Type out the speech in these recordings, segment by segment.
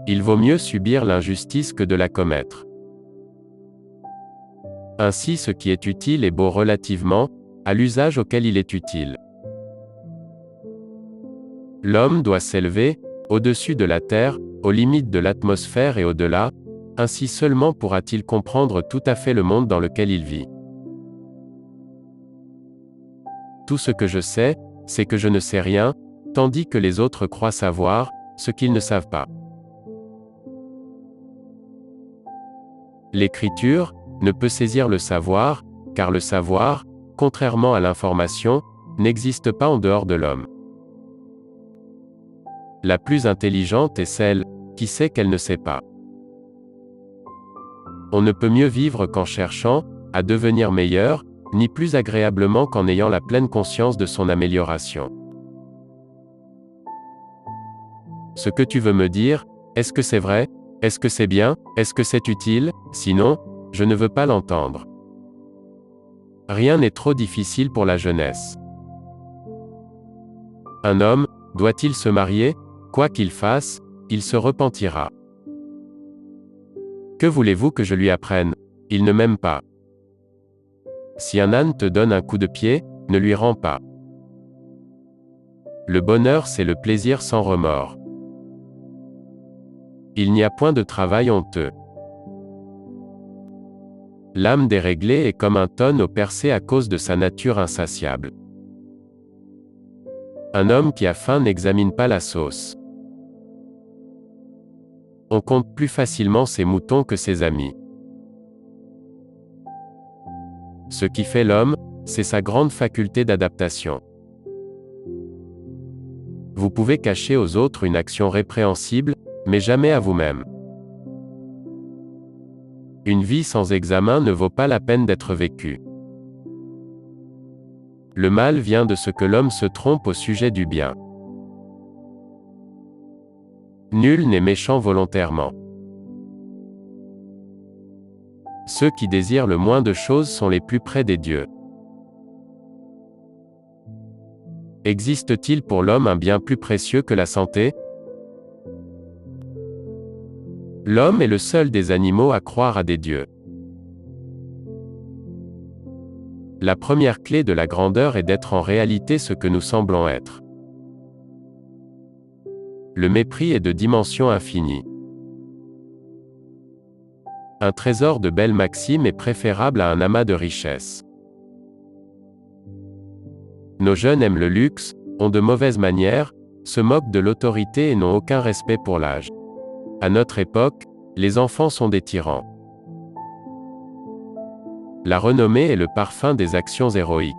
Il vaut mieux subir l'injustice que de la commettre. Ainsi ce qui est utile est beau relativement à l'usage auquel il est utile. L'homme doit s'élever au-dessus de la terre, aux limites de l'atmosphère et au-delà, ainsi seulement pourra-t-il comprendre tout à fait le monde dans lequel il vit. Tout ce que je sais, c'est que je ne sais rien, tandis que les autres croient savoir ce qu'ils ne savent pas. L'écriture ne peut saisir le savoir, car le savoir, contrairement à l'information, n'existe pas en dehors de l'homme. La plus intelligente est celle qui sait qu'elle ne sait pas. On ne peut mieux vivre qu'en cherchant à devenir meilleur, ni plus agréablement qu'en ayant la pleine conscience de son amélioration. Ce que tu veux me dire, est-ce que c'est vrai? Est-ce que c'est bien? Est-ce que c'est utile? Sinon, je ne veux pas l'entendre. Rien n'est trop difficile pour la jeunesse. Un homme, doit-il se marier? Quoi qu'il fasse, il se repentira. Que voulez-vous que je lui apprenne? Il ne m'aime pas. Si un âne te donne un coup de pied, ne lui rends pas. Le bonheur c'est le plaisir sans remords. Il n'y a point de travail honteux. L'âme déréglée est comme un tonneau percé à cause de sa nature insatiable. Un homme qui a faim n'examine pas la sauce. On compte plus facilement ses moutons que ses amis. Ce qui fait l'homme, c'est sa grande faculté d'adaptation. Vous pouvez cacher aux autres une action répréhensible, mais jamais à vous-même. Une vie sans examen ne vaut pas la peine d'être vécue. Le mal vient de ce que l'homme se trompe au sujet du bien. Nul n'est méchant volontairement. Ceux qui désirent le moins de choses sont les plus près des dieux. Existe-t-il pour l'homme un bien plus précieux que la santé? L'homme est le seul des animaux à croire à des dieux. La première clé de la grandeur est d'être en réalité ce que nous semblons être. Le mépris est de dimension infinie. Un trésor de belles maximes est préférable à un amas de richesses. Nos jeunes aiment le luxe, ont de mauvaises manières, se moquent de l'autorité et n'ont aucun respect pour l'âge. À notre époque, les enfants sont des tyrans. La renommée est le parfum des actions héroïques.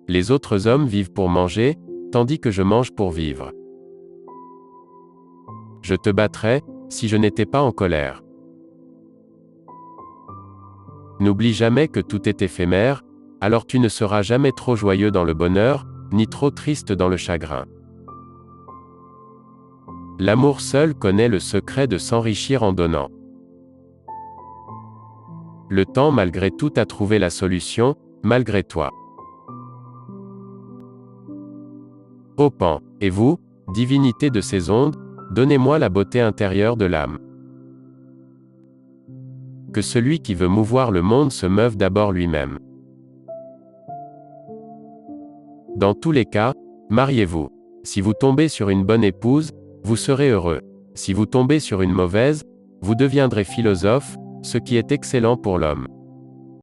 Les autres hommes vivent pour manger, tandis que je mange pour vivre. Je te battrais, si je n'étais pas en colère. N'oublie jamais que tout est éphémère, alors tu ne seras jamais trop joyeux dans le bonheur, ni trop triste dans le chagrin. L'amour seul connaît le secret de s'enrichir en donnant. Le temps malgré tout a trouvé la solution, malgré toi. Ô Pan, et vous, divinité de ces ondes, donnez-moi la beauté intérieure de l'âme. Que celui qui veut mouvoir le monde se meuve d'abord lui-même. Dans tous les cas, mariez-vous. Si vous tombez sur une bonne épouse, vous serez heureux. Si vous tombez sur une mauvaise, vous deviendrez philosophe, ce qui est excellent pour l'homme.